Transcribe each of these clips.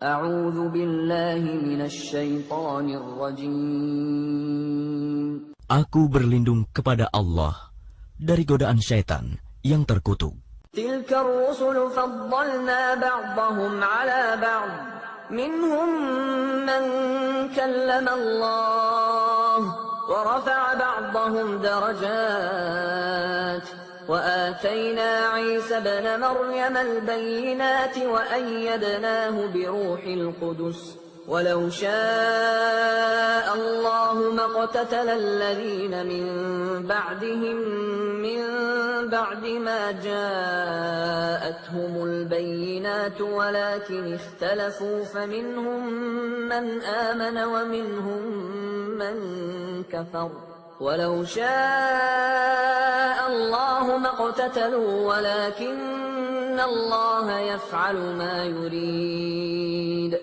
A'udzu billahi minasy syaithanir rajim. Aku berlindung kepada Allah dari godaan syaitan yang terkutuk. Tilkar rusulu faddalna ba'dahum 'ala ba'd. Minhum man kallama Allah wa rafa'a ba'dahum darajat. وآتينا عيسى ابن مريم البينات وأيدناه بروح القدس ولو شاء الله ما اقتتل الذين من بعدهم من بعد ما جاءتهم البينات ولكن اختلفوا فمنهم من آمن ومنهم من كفر ولو شاء الله ما اقتتلوا ولكن الله يفعل ما يريد.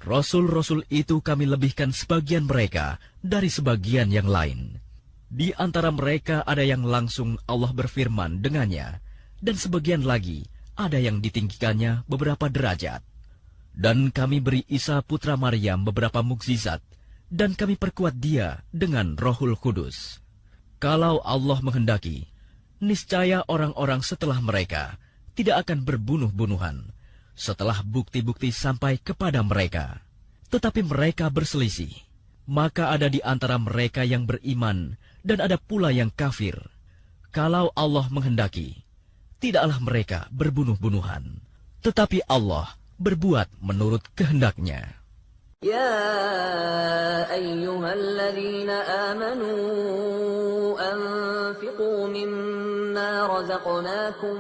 Rasul-rasul itu kami lebihkan sebagian mereka dari sebagian yang lain. Di antara mereka ada yang langsung Allah berfirman dengannya, dan sebagian lagi ada yang ditinggikannya beberapa derajat. Dan kami beri Isa putra Maryam beberapa mukjizat, dan kami perkuat dia dengan Rohul Kudus. Kalau Allah menghendaki, niscaya orang-orang setelah mereka tidak akan berbunuh-bunuhan setelah bukti-bukti sampai kepada mereka. Tetapi mereka berselisih, maka ada di antara mereka yang beriman dan ada pula yang kafir. Kalau Allah menghendaki, tidaklah mereka berbunuh-bunuhan, tetapi Allah berbuat menurut kehendaknya. يا أيها الذين آمنوا أنفقوا مما رزقناكم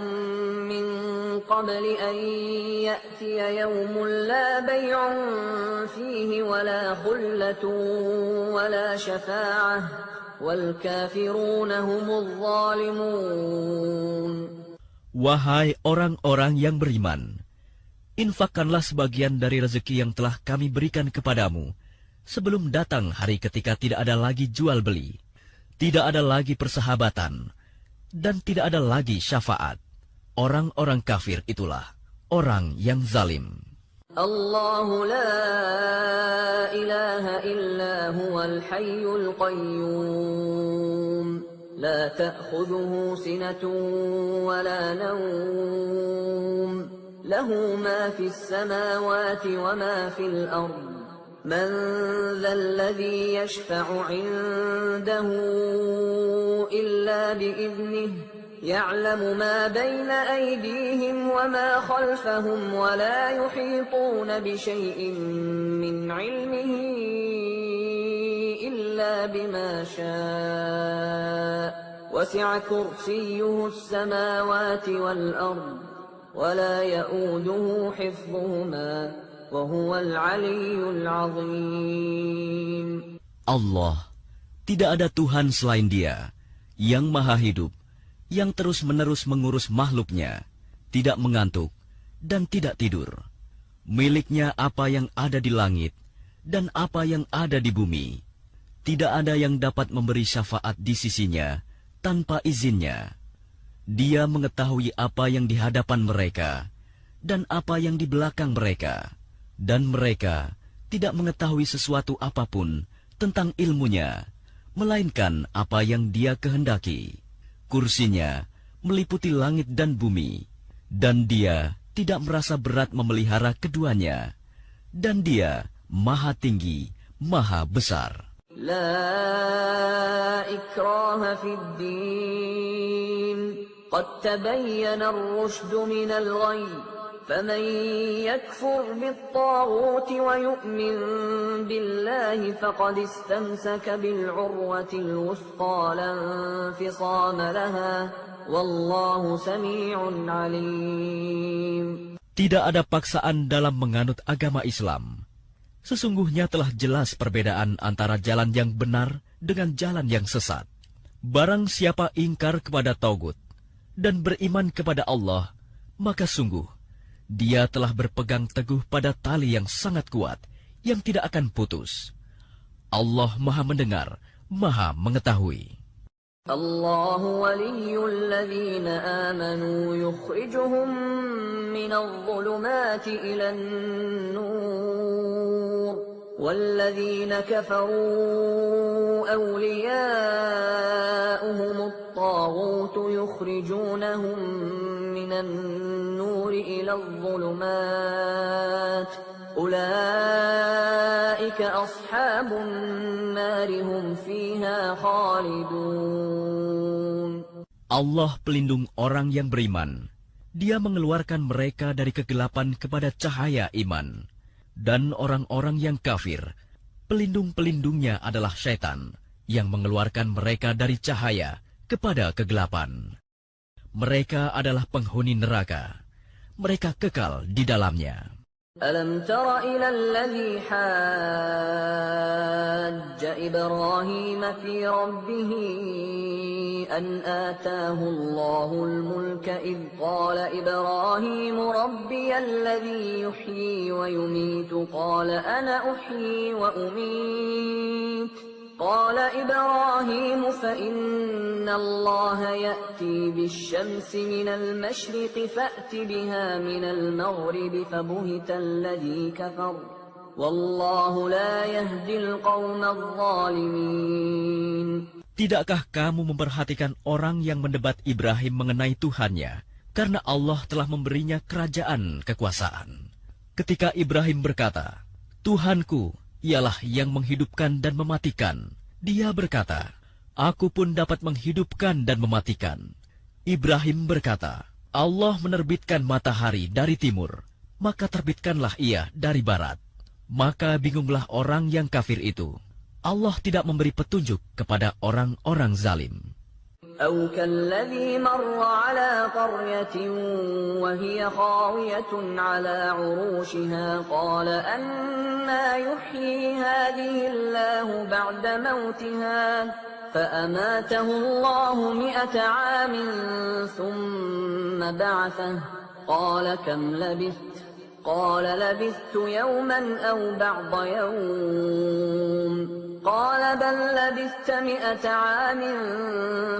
من قبل أن يأتي يوم لا بيع فيه ولا خلة ولا شفاعة والكافرون هم الظالمون. Wahai orang-orang yang beriman, infakkanlah sebagian dari rezeki yang telah kami berikan kepadamu, sebelum datang hari ketika tidak ada lagi jual beli, tidak ada lagi persahabatan, dan tidak ada lagi syafaat. Orang-orang kafir itulah orang yang zalim. Allahu la ilaha illa huwal hayyul qayyum, la ta'khudhuhu sinatun wa la nawm. له ما في السماوات وما في الأرض من ذا الذي يشفع عنده إلا بإذنه يعلم ما بين أيديهم وما خلفهم ولا يحيطون بشيء من علمه إلا بما شاء وسع كرسيه السماوات والأرض ولا يؤوده حفظهما وهو العلي العظيم. Allah, tidak ada Tuhan selain Dia, yang maha hidup, yang terus-menerus mengurus makhluknya, tidak mengantuk dan tidak tidur. Miliknya apa yang ada di langit dan apa yang ada di bumi. Tidak ada yang dapat memberi syafaat di sisinya tanpa izinnya. Dia mengetahui apa yang di hadapan mereka dan apa yang di belakang mereka, dan mereka tidak mengetahui sesuatu apapun tentang ilmunya, melainkan apa yang Dia kehendaki. Kursinya meliputi langit dan bumi, dan Dia tidak merasa berat memelihara keduanya, dan Dia maha tinggi, maha besar. La ikraha fid din. قد تبين الرشد من الغي فمن يكفر بالطاغوت ويؤمن بالله فقد استمسك بالعروة الوثقى لا انفصام لها والله سميع عليم. Tidak ada paksaan dalam menganut agama Islam. Sesungguhnya telah jelas perbedaan antara jalan yang benar dengan jalan yang sesat. Barang siapa ingkar kepada taugut dan beriman kepada Allah, maka sungguh dia telah berpegang teguh pada tali yang sangat kuat, yang tidak akan putus. Allah maha mendengar, maha mengetahui. الله ولي الذين آمنوا يخرجهم من الظلمات إلى النور والذين كفروا أولياؤهم الطاغوت يخرجونهم من النور إلى الظلمات أولئك أصحاب النار هم فيها خالدون. Allah pelindung orang yang beriman. Dia mengeluarkan mereka dari kegelapan kepada cahaya iman. Dan orang-orang yang kafir, pelindung-pelindungnya adalah syaitan yang mengeluarkan mereka dari cahaya kepada kegelapan. Mereka adalah penghuni neraka. Mereka kekal di dalamnya. ألم تر إلى الذي حاج إبراهيم في ربه أن آتاه الله الملك إذ قال إبراهيم ربي الذي يحيي ويميت قال أنا أحيي وأميت قال إبراهيم فإن الله يأتي بالشمس من المشرق فأت بها من المغرب فبهت الذي كفر والله لا يهدي القوم الظالمين. Tidakkah kamu memperhatikan orang yang mendebat Ibrahim mengenai Tuhannya, karena Allah telah memberinya kerajaan kekuasaan? Ketika Ibrahim berkata, Tuhanku ialah yang menghidupkan dan mematikan. Dia berkata, aku pun dapat menghidupkan dan mematikan. Ibrahim berkata, Allah menerbitkan matahari dari timur, maka terbitkanlah ia dari barat. Maka bingunglah orang yang kafir itu. Allah tidak memberi petunjuk kepada orang-orang zalim. أو كالذي مر على قرية وهي خاوية على عروشها قال أنى يحيي هذه الله بعد موتها فأماته الله 100 عام ثم بعثه قال كم لبثت قال لبثت يوما أو بعض يوم قال بل لبثت 100 عام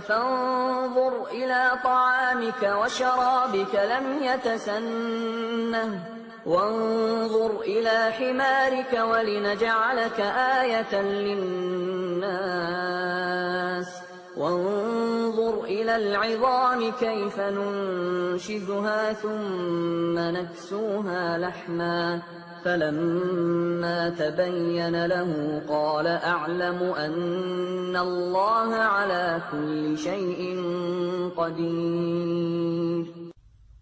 فانظر إلى طعامك وشرابك لم يتسنه وانظر إلى حمارك ولنجعلك آية للناس وانظر إلى العظام كيف ننشزها ثم نكسوها لحما فلما تبين له قال أعلم أن الله على كل شيء قدير.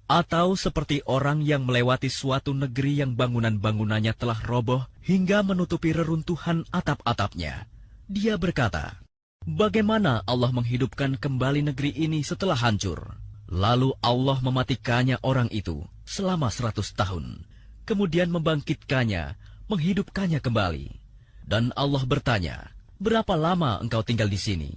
Atau seperti orang yang melewati suatu negeri yang bangunan-bangunannya telah roboh hingga menutupi reruntuhan atap-atapnya. Dia berkata, bagaimana Allah menghidupkan kembali negeri ini setelah hancur? Lalu Allah mematikannya orang itu selama 100 tahun. Kemudian membangkitkannya, menghidupkannya kembali. Dan Allah bertanya, berapa lama engkau tinggal di sini?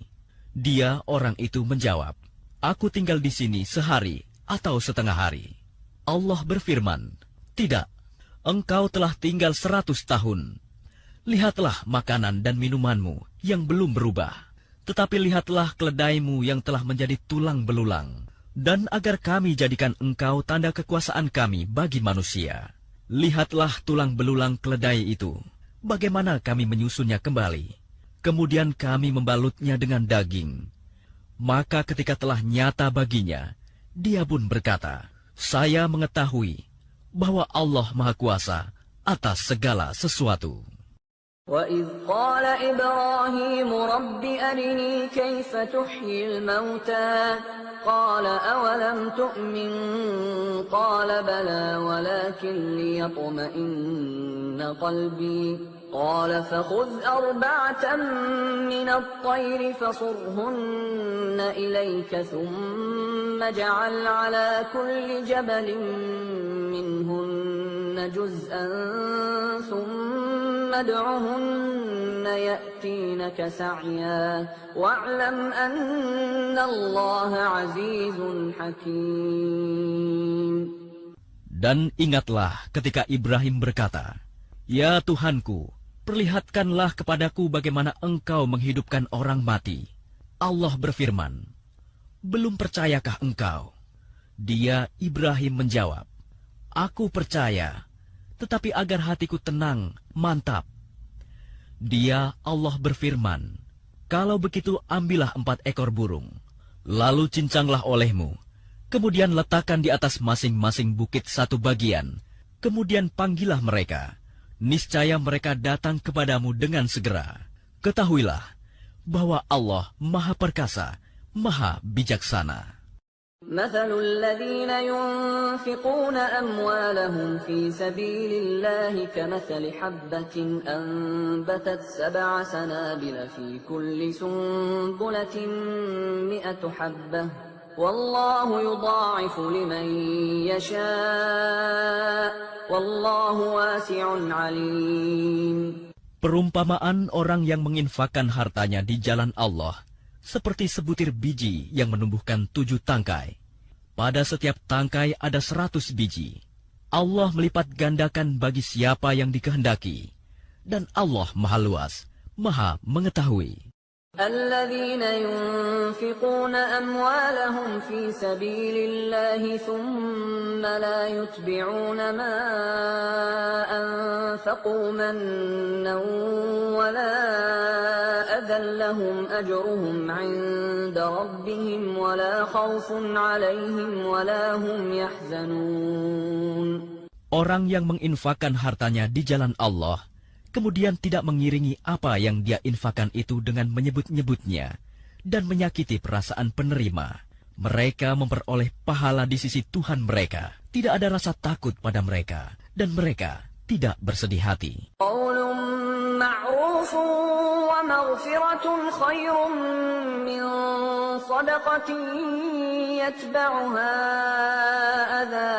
Dia, orang itu, menjawab, aku tinggal di sini sehari atau setengah hari. Allah berfirman, tidak, engkau telah tinggal 100 tahun. Lihatlah makanan dan minumanmu yang belum berubah. Tetapi lihatlah keledaimu yang telah menjadi tulang belulang. Dan agar kami jadikan engkau tanda kekuasaan kami bagi manusia. Lihatlah tulang belulang keledai itu, bagaimana kami menyusunnya kembali. Kemudian kami membalutnya dengan daging. Maka ketika telah nyata baginya, dia pun berkata, saya mengetahui bahwa Allah Maha Kuasa atas segala sesuatu. وَإِذْ قَالَ إِبْرَاهِيمُ رَبِّ أَرِنِي كَيْفَ تُحْيِي الْمَوْتَى قَالَ أَوَلَمْ تُؤْمِنْ قَالَ بَلَى وَلَكِنْ لِيَطْمَئِنَّ قَلْبِي قَالَ فَخُذْ 4 مِنَ الطَّيْرِ فَصُرْهُنَّ إِلَيْكَ ثُمَّ اجْعَلْ عَلَى كُلِّ جَبَلٍ مِّنْهُنَّ جُزْءًا ثُمَّ ادْعُهُنَّ يَأْتِينَكَ سَعْيًا وَاعْلَمْ أَنَّ اللَّهَ عَزِيزٌ حَكِيمٌ. Dan ingatlah ketika Ibrahim berkata, ya Tuhanku, perlihatkanlah kepadaku bagaimana engkau menghidupkan orang mati. Allah berfirman, "Belum percayakah engkau?" Dia, Ibrahim, menjawab, "Aku percaya, tetapi agar hatiku tenang, mantap." Dia, Allah berfirman, "Kalau begitu ambillah 4 ekor burung, lalu cincanglah olehmu, kemudian letakkan di atas masing-masing bukit satu bagian, kemudian panggillah mereka. Niscaya mereka datang kepadamu dengan segera. Ketahuilah bahwa Allah Maha Perkasa, Maha Bijaksana." مثل الذين ينفقون أموالهم في سبيل الله كمثل حبة أنبتت 7 سنابل في كل سنبلة 100 حبة والله يضاعف لمن يشاء والله واسع عليم. Perumpamaan orang yang menginfakkan hartanya di jalan Allah seperti sebutir biji yang menumbuhkan 7 tangkai. Pada setiap tangkai ada 100 biji. Allah melipat gandakan bagi siapa yang dikehendaki. Dan Allah Maha Luas, Maha Mengetahui. الذين ينفقون أموالهم في سبيل الله ثم لا يتبعون ما أنفقوا منا ولا أذى لهم أجرهم عند ربهم ولا خوف عليهم ولا هم يحزنون. Orang yang menginfakkan hartanya di jalan Allah, kemudian tidak mengiringi apa yang dia infakkan itu dengan menyebut-nyebutnya dan menyakiti perasaan penerima. Mereka memperoleh pahala di sisi Tuhan mereka. Tidak ada rasa takut pada mereka, dan mereka tidak bersedih hati. قول معروف ومغفرة خير من صدقة يتبعها أذى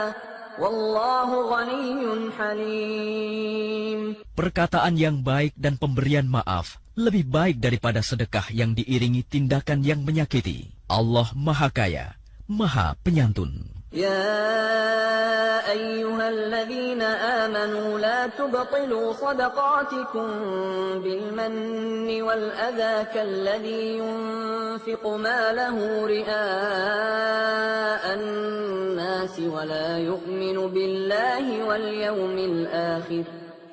والله غني حليم. Perkataan yang baik dan pemberian maaf lebih baik daripada sedekah yang diiringi tindakan yang menyakiti. Allah Maha Kaya, Maha Penyantun. يا أيها الذين آمنوا لا تبطلوا صدقاتكم بالمن والأذى كالذي ينفق ماله رئاء الناس ولا يؤمن بالله واليوم الآخر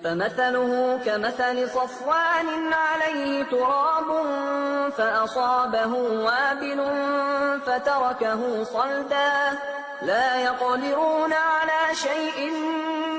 فمثله كمثل صفوان عليه تراب فأصابه وابل فتركه صلدا لا يقدرون على شيء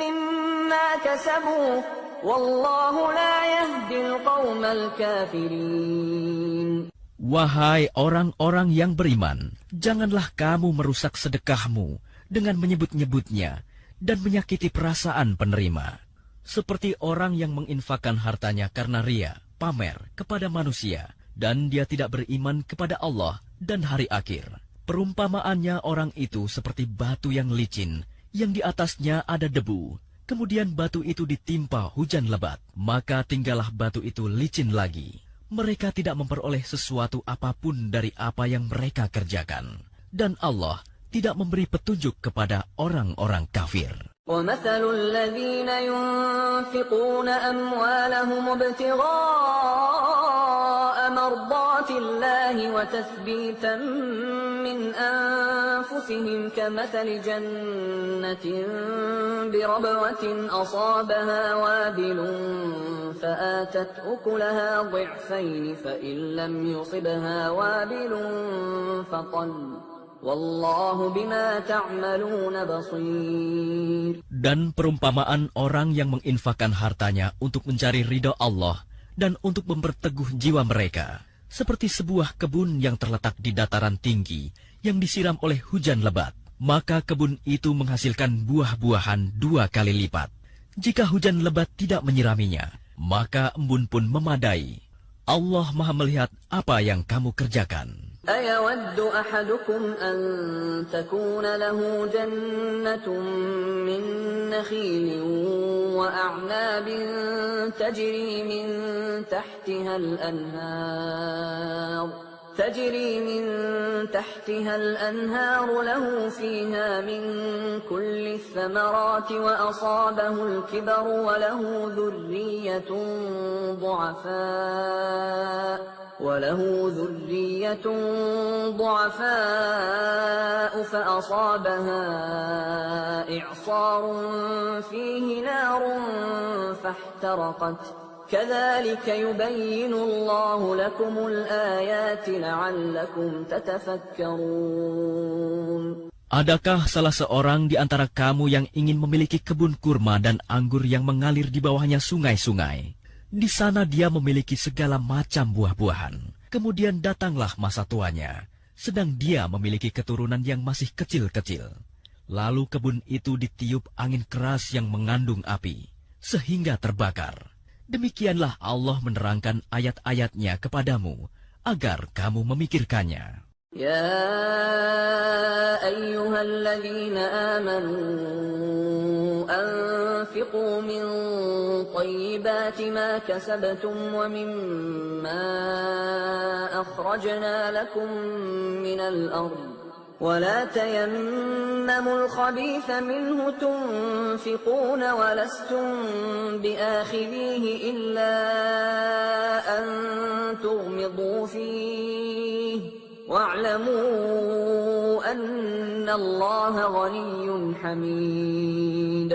مما كسبوا والله لا يهدي القوم الكافرين. Wahai orang-orang yang beriman, janganlah kamu merusak sedekahmu dengan menyebut-nyebutnya dan menyakiti perasaan penerima. Seperti orang yang menginfakkan hartanya karena ria, pamer kepada manusia, dan dia tidak beriman kepada Allah dan hari akhir. Perumpamaannya orang itu seperti batu yang licin, yang di atasnya ada debu. Kemudian batu itu ditimpa hujan lebat, maka tinggallah batu itu licin lagi. Mereka tidak memperoleh sesuatu apapun dari apa yang mereka kerjakan. Dan Allah tidak memberi petunjuk kepada orang-orang kafir. ومثل الذين ينفقون أموالهم ابتغاء مرضات الله وتثبيتا من أنفسهم كمثل جنة بربوة أصابها وابل فآتت أكلها ضعفين فإن لم يصبها وابل فطل Wallahu bima ta'maluna basir. Dan perumpamaan orang yang menginfakkan hartanya untuk mencari ridha Allah dan untuk memperteguh jiwa mereka, seperti sebuah kebun yang terletak di dataran tinggi yang disiram oleh hujan lebat, maka kebun itu menghasilkan buah-buahan 2 kali lipat. Jika hujan lebat tidak menyiraminya, maka embun pun memadai. Allah Maha melihat apa yang kamu kerjakan. أيود أحدكم أن تكون له جنة من نخيل وأعناب تجري من تحتها الأنهار له فيها من كل الثمرات وأصابه الكبر وله ذرية ضعفاء وله ذرية ضعفاء فأصابها إعصار فيه نار فاحترقت كذلك يبين الله لكم الآيات لعلكم تتفكرون. Adakah salah seorang di antara kamu yang ingin memiliki kebun kurma dan anggur yang mengalir di bawahnya sungai-sungai? Di sana dia memiliki segala macam buah-buahan. Kemudian datanglah masa tuanya, sedang dia memiliki keturunan yang masih kecil-kecil. Lalu kebun itu ditiup angin keras yang mengandung api, sehingga terbakar. Demikianlah Allah menerangkan ayat-ayatnya kepadamu, agar kamu memikirkannya. يا أيها الذين آمنوا أنفقوا من طيبات ما كسبتم ومما أخرجنا لكم من الأرض ولا تيمموا الخبيث منه تنفقون ولستم بآخذيه إلا أن تغمضوا فيه wa'lamu annallaha ghaniyyun hamid.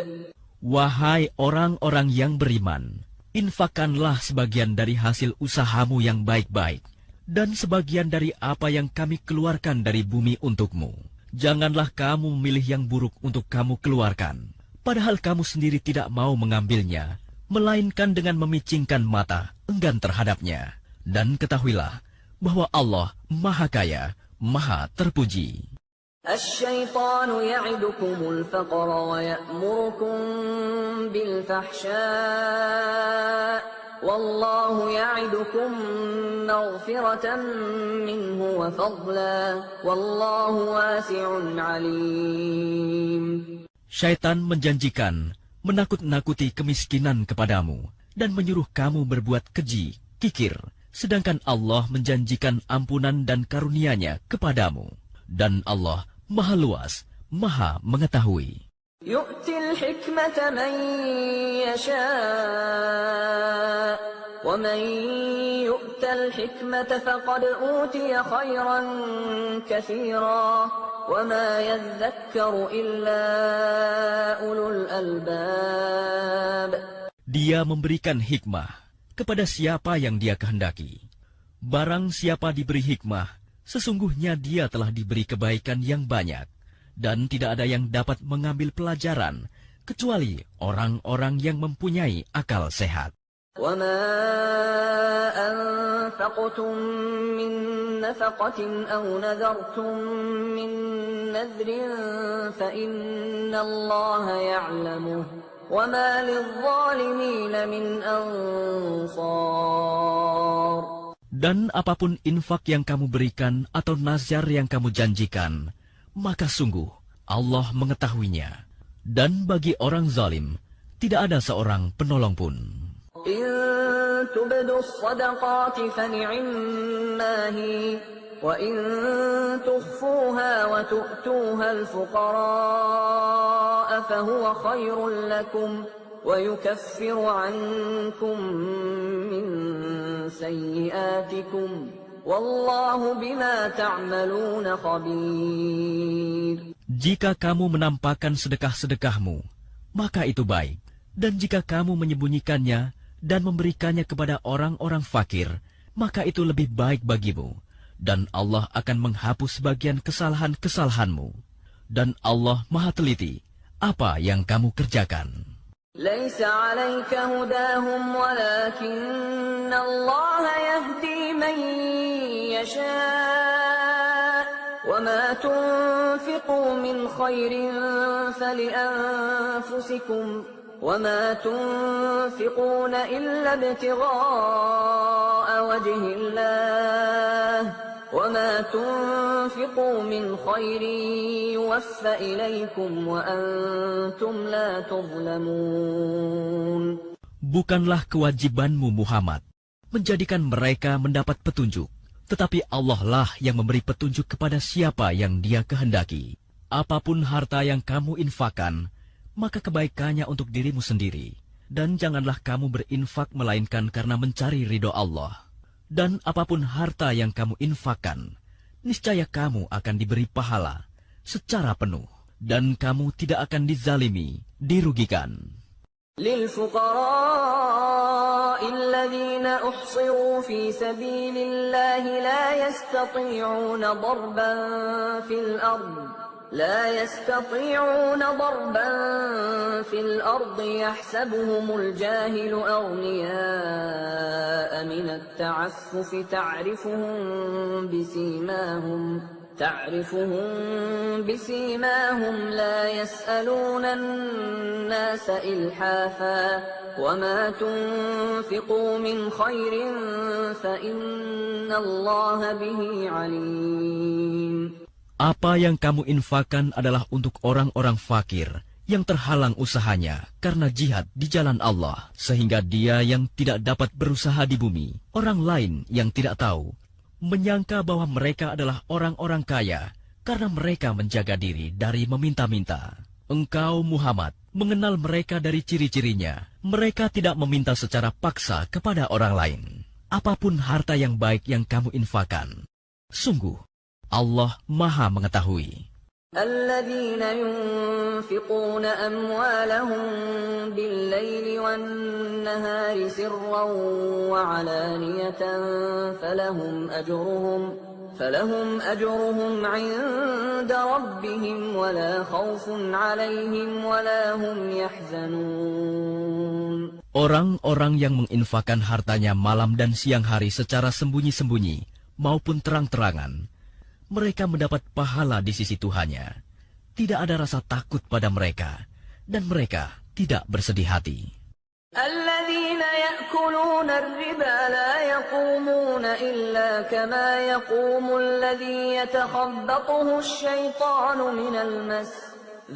Wahai orang-orang yang beriman, infakkanlah sebagian dari hasil usahamu yang baik-baik, dan sebagian dari apa yang kami keluarkan dari bumi untukmu. Janganlah kamu memilih yang buruk untuk kamu keluarkan, padahal kamu sendiri tidak mau mengambilnya, melainkan dengan memicingkan mata, enggan terhadapnya. Dan ketahuilah bahwa Allah Maha Kaya, Maha Terpuji. Asy-syaitanu ya'idukumul faqra wa ya'murukum bil fahsya' wallahu ya'idukum maghfiratan minhu wa fadla wallahu wasi'un 'alim. Syaitan menjanjikan menakut-nakuti kemiskinan kepadamu dan menyuruh kamu berbuat keji, kikir, sedangkan Allah menjanjikan ampunan dan karunia-Nya kepadamu. Dan Allah Maha Luas, Maha Mengetahui. Yu'til hikmata man yasha' wa man yu'tal hikmata faqad utiya khairan katsira wa ma yadhakkaru illa ulul albab. Dia memberikan hikmah kepada siapa yang Dia kehendaki. Barang siapa diberi hikmah, sesungguhnya dia telah diberi kebaikan yang banyak, dan tidak ada yang dapat mengambil pelajaran, kecuali orang-orang yang mempunyai akal sehat. وَمَا أَنفَقْتُم مِّن نَّفَقَةٍ أَوْ نَذَرْتُم مِّن نَّذْرٍ فَإِنَّ اللَّهَ يَعْلَمُهُ وَمَا لِلظَّالِمِينَ مِنْ أَنصَارٍ. Dan apapun infak yang kamu berikan atau nazar yang kamu janjikan, maka sungguh Allah mengetahuinya. Dan bagi orang zalim, tidak ada seorang penolong pun. إِن تُبْدُوا الصَّدَقَاتِ فَنِعِمَّا هِيَ وَإِن تُخْفُوهَا وَتُؤْتُوهَا الْفُقَرَاءَ فَهُوَ خَيْرٌ لَكُمْ وَيُكَفِّرُ عَنكُم مِّن سَيِّئَاتِكُمْ وَاللَّهُ بِمَا تَعْمَلُونَ خَبِيرٌ. Jika kamu menampakkan sedekah-sedekahmu, maka itu baik. Dan jika kamu menyembunyikannya dan memberikannya kepada orang-orang fakir, maka itu lebih baik bagimu. Dan Allah akan menghapus sebagian kesalahan-kesalahanmu. Dan Allah Maha Teliti apa yang kamu kerjakan. لَيْسَ عَلَيْكَ هُدَاهُمْ وَلَكِنَّ اللَّهَ يَهْدِي مَن يَشَاءُ وَمَا تُنفِقُوا مِنْ خَيْرٍ فَلِأَنفُسِكُمْ وَمَا تُنفِقُونَ إِلَّا ابْتِغَاءَ وَجْهِ اللَّهِ وَمَا تُنفِقُوا مِنْ خَيْرٍ يُوَفَّ إِلَيْكُمْ وَأَنْتُمْ لَا تُظْلَمُونَ. Bukanlah kewajibanmu Muhammad menjadikan mereka mendapat petunjuk, tetapi Allah lah yang memberi petunjuk kepada siapa yang Dia kehendaki. Apapun harta yang kamu infakkan, maka kebaikannya untuk dirimu sendiri. Dan janganlah kamu berinfak melainkan karena mencari ridho Allah. Dan apapun harta yang kamu infakkan, niscaya kamu akan diberi pahala secara penuh, dan kamu tidak akan dizalimi, dirugikan. للفقراء الذين أحصروا في سبيل الله لا يستطيعون ضربا في الأرض يحسبهم الجاهل أغنياء من التعفف تعرفهم بسيماهم لا يسألون الناس إلحافا وما تنفقوا من خير فإن الله به عليم. Apa yang kamu infakkan adalah untuk orang-orang fakir yang terhalang usahanya karena jihad di jalan Allah, sehingga dia yang tidak dapat berusaha di bumi, orang lain yang tidak tahu, menyangka bahwa mereka adalah orang-orang kaya karena mereka menjaga diri dari meminta-minta. Engkau, Muhammad, mengenal mereka dari ciri-cirinya. Mereka tidak meminta secara paksa kepada orang lain. Apapun harta yang baik yang kamu infakkan, sungguh Allah Maha mengetahui. الذين ينفقون أموالهم بالليل والنهار سرا وعلانية فلهم أجرهم عند ربهم ولا خوف عليهم ولا هم يحزنون. Orang-orang yang menginfakkan hartanya malam dan siang hari secara sembunyi-sembunyi maupun terang-terangan, mereka mendapat pahala di sisi Tuhannya. Tidak ada rasa takut pada mereka, dan mereka tidak bersedih hati. الذين يأكلون الربا لا يقومون إلا كما يقوم الذي يتخبطه الشيطان من المس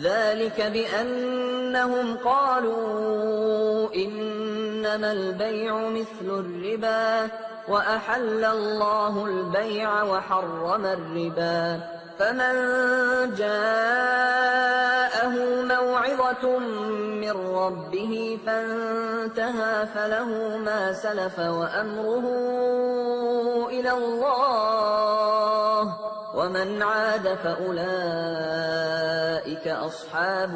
ذلك بأنهم قالوا إنما البيع مثل الربا وأحل الله البيع وحرم الربا فمن جاءه موعظة من ربه فانتهى فله ما سلف وأمره إلى الله ومن عاد فأولئك أصحاب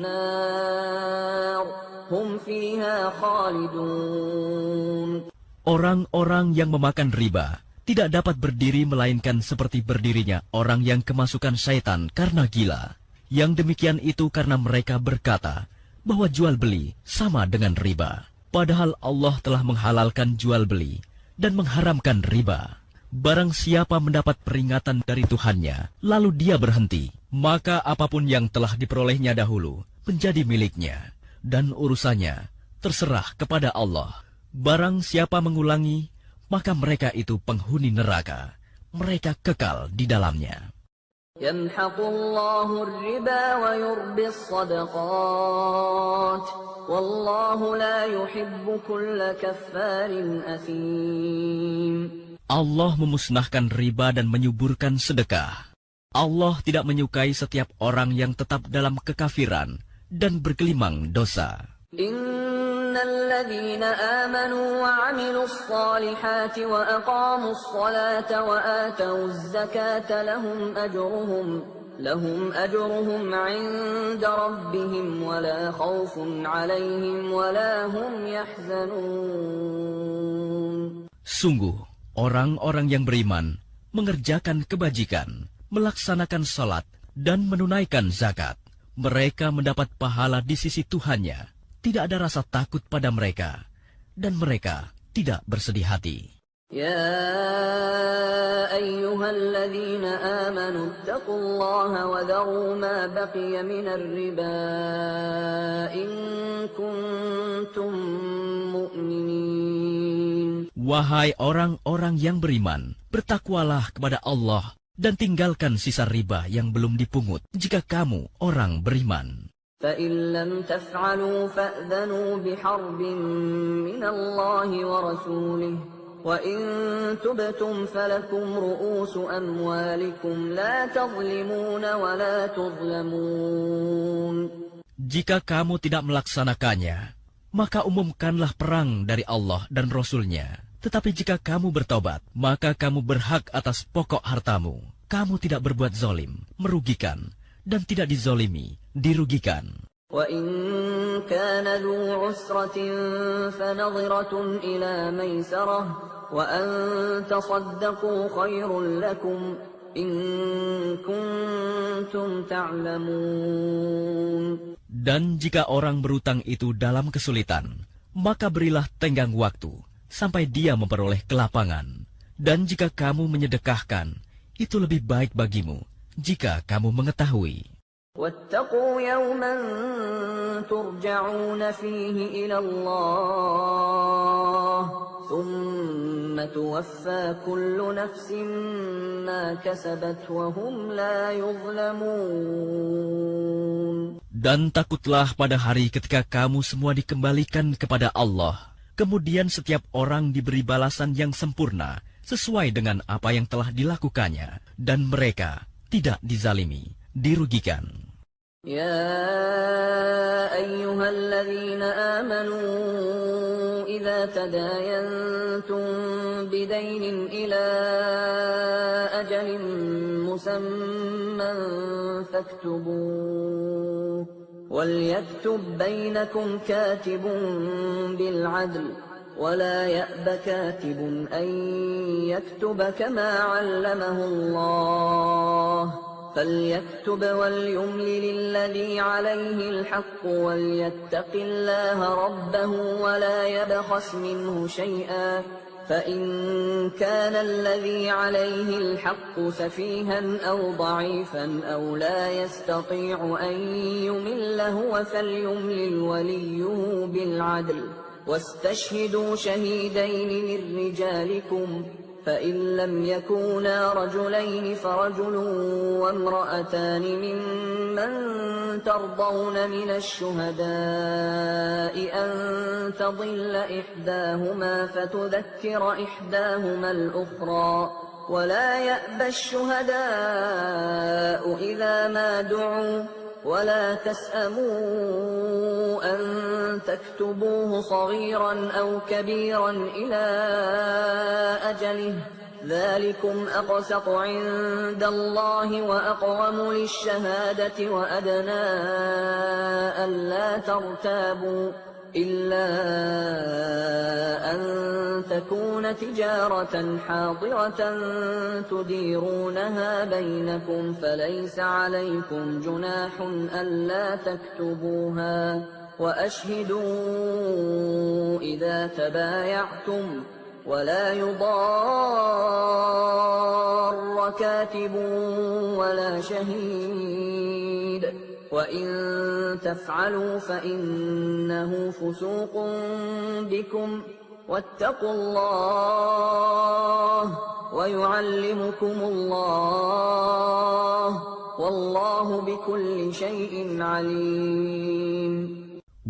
النار هم فيها خالدون. Orang-orang yang memakan riba tidak dapat berdiri melainkan seperti berdirinya orang yang kemasukan syaitan karena gila. Yang demikian itu karena mereka berkata bahwa jual beli sama dengan riba. Padahal Allah telah menghalalkan jual beli dan mengharamkan riba. Barang siapa mendapat peringatan dari Tuhannya, lalu dia berhenti, maka apapun yang telah diperolehnya dahulu menjadi miliknya, dan urusannya terserah kepada Allah. Barang siapa mengulangi, maka mereka itu penghuni neraka. Mereka kekal di dalamnya. Yamhaqullahu ar-riba wa yurbis sadaqat. Wallahu la yuhibbu kulla kaffarin athim. Allah memusnahkan riba dan menyuburkan sedekah. Allah tidak menyukai setiap orang yang tetap dalam kekafiran dan bergelimang dosa. الذين آمنوا وعملوا الصالحات وأقاموا الصلاة وآتوا الزكاة لهم أجرهم عند ربهم ولا خوف عليهم ولا هم يحزنون. Sungguh, orang-orang yang beriman mengerjakan kebajikan, melaksanakan salat dan menunaikan zakat. Mereka mendapat pahala di sisi Tuhannya. Tidak ada rasa takut pada mereka, dan mereka tidak bersedih hati. Ya ayyuhalladzina amanu taqullaha wa dharu ma baqiya minar riba in kuntum mu'minin. Wahai orang-orang yang beriman, bertakwalah kepada Allah dan tinggalkan sisa riba yang belum dipungut jika kamu orang beriman. فَإِن لَّمْ تَفْعَلُوا فَأْذَنُوا بِحَرْبٍ مِّنَ اللَّهِ وَرَسُولِهِ وَإِن تُبْتُمْ فَلَكُمْ رُءُوسُ أَمْوَالِكُمْ لَا تَظْلِمُونَ وَلَا تُظْلَمُونَ. Jika kamu tidak melaksanakannya, maka umumkanlah perang dari Allah dan Rasul-Nya. Tetapi jika kamu bertobat, maka kamu berhak atas pokok hartamu. Kamu tidak berbuat zalim, merugikan, dan tidak dizolimi, dirugikan. وَإِنْ كَانَ ذُو عُسْرَةٍ فَنَظِرَةٌ إِلَى مَيْسَرَةٍ وَأَنْ تَصَدَّقُوا خَيْرٌ لَكُمْ إِنْ كُنْتُمْ تَعْلَمُونَ. Dan jika orang berutang itu dalam kesulitan, maka berilah tenggang waktu sampai dia memperoleh kelapangan. Dan jika kamu menyedekahkan, itu lebih baik bagimu jika kamu mengetahui. وَاتَّقُوا يَوْمًا تُرْجَعُونَ فِيهِ إِلَى اللَّهِ ثُمَّ تُوَفَّى كُلُّ نَفْسٍ مَا كَسَبَتْ وَهُمْ لَا يُظْلَمُونَ. Dan takutlah pada hari ketika kamu semua dikembalikan kepada Allah. Kemudian setiap orang diberi balasan yang sempurna sesuai dengan apa yang telah dilakukannya. Dan mereka tidak dizalimi, dirugikan. يا أيها الذين آمنوا إذا تداينتم بدين إلى أجل مسمى فاكتبوه وليكتب بينكم كاتب بالعدل ولا يأب كاتب أن يكتب كما علمه الله فليكتب وليملل الذي عليه الحق وليتق الله ربه ولا يبخس منه شيئا فإن كان الذي عليه الحق سفيها أو ضعيفا أو لا يستطيع أن يمل هو فليملل وليه بالعدل واستشهدوا شهيدين من رجالكم فإن لم يكونا رجلين فرجل وامرأتان ممن ترضون من الشهداء أن تضل إحداهما فتذكر إحداهما الأخرى ولا يأبى الشهداء إذا ما دعوا ولا تسأموا أن تكتبوه صغيرا أو كبيرا إلى أجله ذلكم أقسط عند الله وأقوم للشهادة وأدنى ألا ترتابوا إلا أن تكون تجارة حاضرة تديرونها بينكم فليس عليكم جناح ألا تكتبوها وأشهدوا إذا تبايعتم ولا يضار كاتب ولا شهيد وإن تفعلوا فإنه فسوق بكم واتقوا الله ويعلمكم الله والله بكل شيء عليم.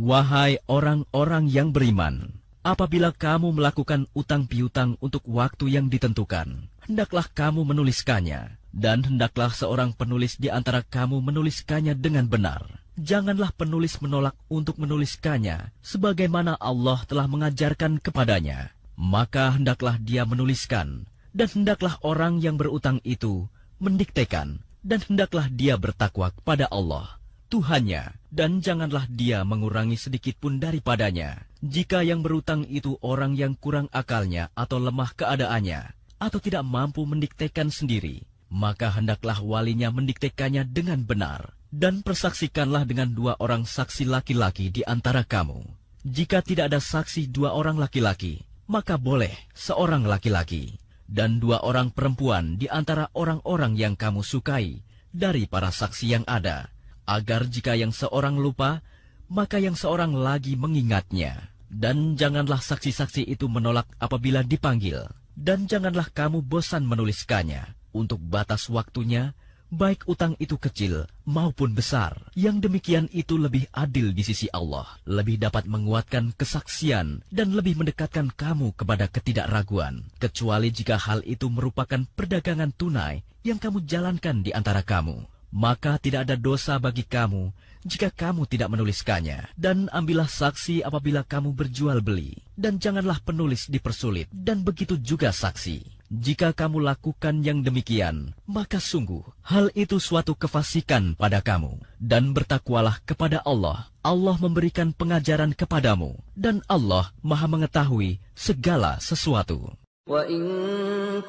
Wahai orang-orang yang beriman, apabila kamu melakukan utang piutang untuk waktu yang ditentukan, hendaklah kamu menuliskannya. Dan hendaklah seorang penulis di antara kamu menuliskannya dengan benar. Janganlah penulis menolak untuk menuliskannya, sebagaimana Allah telah mengajarkan kepadanya. Maka hendaklah dia menuliskan, dan hendaklah orang yang berutang itu mendiktekan, dan hendaklah dia bertakwa kepada Allah, Tuhannya, dan janganlah dia mengurangi sedikit pun daripadanya. Jika yang berutang itu orang yang kurang akalnya atau lemah keadaannya, atau tidak mampu mendiktekan sendiri, maka hendaklah walinya mendiktekannya dengan benar, dan persaksikanlah dengan 2 orang saksi laki-laki di antara kamu. Jika tidak ada saksi 2 orang laki-laki, maka boleh seorang laki-laki, dan 2 orang perempuan di antara orang-orang yang kamu sukai dari para saksi yang ada, agar jika yang seorang lupa, maka yang seorang lagi mengingatnya. Dan janganlah saksi-saksi itu menolak apabila dipanggil, dan janganlah kamu bosan menuliskannya. Untuk batas waktunya, baik utang itu kecil maupun besar. Yang demikian itu lebih adil di sisi Allah, lebih dapat menguatkan kesaksian, dan lebih mendekatkan kamu kepada ketidakraguan, kecuali jika hal itu merupakan perdagangan tunai yang kamu jalankan di antara kamu. maka tidak ada dosa bagi kamu jika kamu tidak menuliskannya. Dan ambillah saksi apabila kamu berjual beli, dan janganlah penulis dipersulit, dan begitu juga saksi. Jika kamu lakukan yang demikian, maka sungguh hal itu suatu kefasikan pada kamu. Dan bertakwalah kepada Allah. Allah memberikan pengajaran kepadamu, dan Allah Maha mengetahui segala sesuatu. وَإِن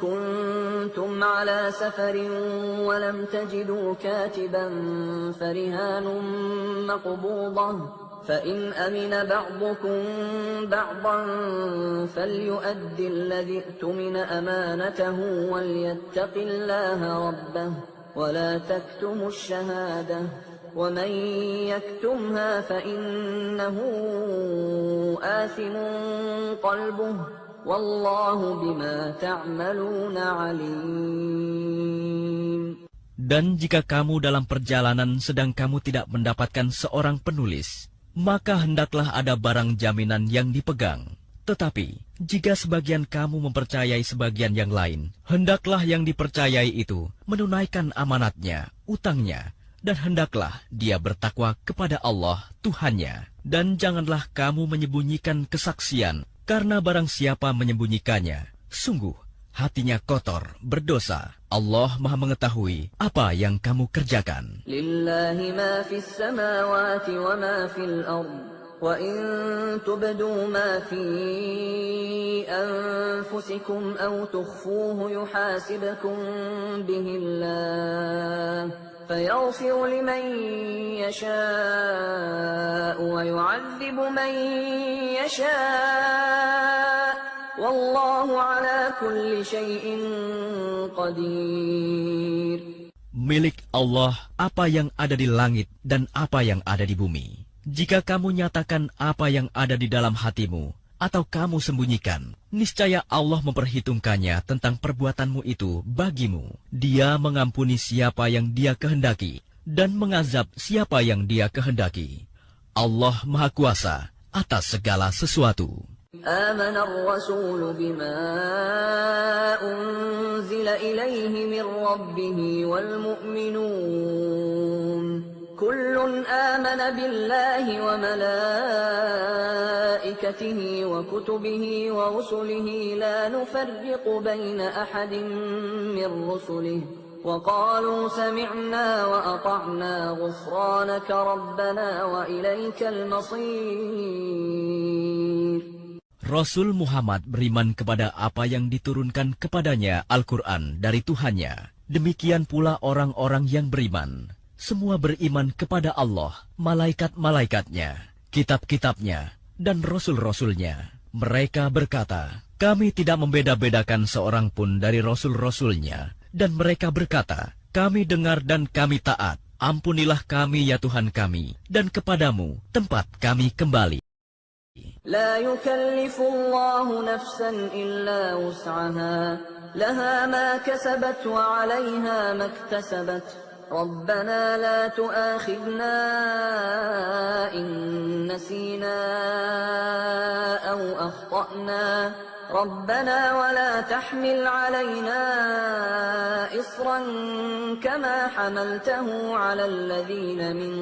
كُنتُمْ عَلَى سَفَرٍ وَلَمْ تَجِدُوا كَاتِبًا فَرِهَانٌ مَّقْبُوضَةٌ فَإِنْ أَمِنَ بَعْضُكُم بَعْضًا فَلْيُؤَدِّ الَّذِي اؤْتُمِنَ أَمَانَتَهُ وَلْيَتَّقِ اللَّهَ رَبَّهُ وَلَا تَكْتُمُوا الشَّهَادَةَ وَمَن يَكْتُمْهَا فَإِنَّهُ آثِمٌ قَلْبُهُ Wallahu bima ta'maluna alim. Dan jika kamu dalam perjalanan sedang kamu tidak mendapatkan seorang penulis, maka hendaklah ada barang jaminan yang dipegang. Tetapi jika sebagian kamu mempercayai sebagian yang lain, hendaklah yang dipercayai itu menunaikan amanatnya, utangnya, dan hendaklah dia bertakwa kepada Allah Tuhannya. Dan janganlah kamu menyembunyikan kesaksian, karena barang siapa menyembunyikannya, sungguh hatinya kotor, berdosa. Allah Maha mengetahui apa yang kamu kerjakan. Lillahi ma fis samawati wa ma fil ard. Wa in tubdu ma fi anfusikum aw tukhfuhu yuhasibkum bihi Allah. فيغفر لمن يشاء ويعذب من يشاء والله على كل شيء قدير. Milik Allah apa yang ada di langit dan apa yang ada di bumi. Jika kamu nyatakan apa yang ada di dalam hatimu, atau kamu sembunyikan, niscaya Allah memperhitungkannya tentang perbuatanmu itu bagimu. Dia mengampuni siapa yang Dia kehendaki dan mengazab siapa yang Dia kehendaki. Allah Maha Kuasa atas segala sesuatu. Amana ar-rasul bima unzila ilayhi min rabbih wal mu'minun. كل آمن بالله وملائكته وكتبه ورسله لا نفرق بين أحد من رسله وقالوا سمعنا وأطعنا غفرانك ربنا وإليك المصير. Rasul Muhammad beriman kepada apa yang diturunkan kepadanya Al-Quran dari Tuhannya. Demikian pula orang-orang yang beriman. Semua beriman kepada Allah, malaikat-malaikatnya, kitab-kitabnya, dan rasul-rasulnya. Mereka berkata, kami tidak membeda-bedakan seorang pun dari rasul-rasulnya. Dan mereka berkata, kami dengar dan kami taat. Ampunilah kami ya Tuhan kami, dan kepadamu tempat kami kembali. La yukallifullahu nafsan illa wus'aha, laha ma kasabat wa 'alayha maktasabat. ربنا لا تؤاخذنا إن نسينا أو أخطأنا ربنا ولا تحمل علينا إصرا كما حملته على الذين من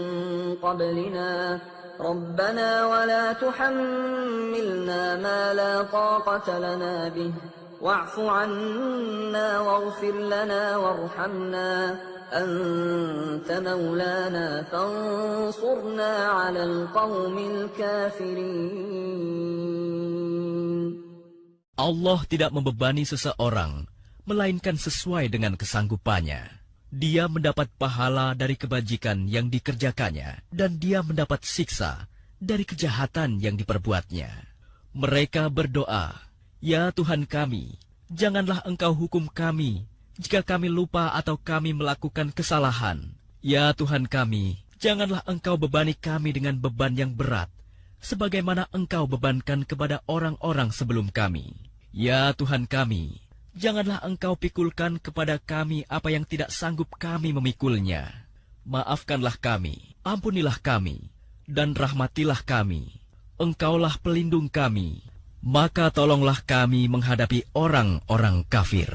قبلنا ربنا ولا تحملنا ما لا طاقة لنا به واعف عنا واغفر لنا وارحمنا أنت مولانا فانصرنا على القوم الكافرين. Allah tidak membebani seseorang, melainkan sesuai dengan kesanggupannya. Dia mendapat pahala dari kebajikan yang dikerjakannya, dan dia mendapat siksa dari kejahatan yang diperbuatnya. Mereka berdoa, ya Tuhan kami, janganlah Engkau hukum kami jika kami lupa atau kami melakukan kesalahan. Ya Tuhan kami, janganlah Engkau bebani kami dengan beban yang berat, sebagaimana Engkau bebankan kepada orang-orang sebelum kami. Ya Tuhan kami, janganlah Engkau pikulkan kepada kami apa yang tidak sanggup kami memikulnya. Maafkanlah kami, ampunilah kami, dan rahmatilah kami. Engkaulah pelindung kami, maka tolonglah kami menghadapi orang-orang kafir.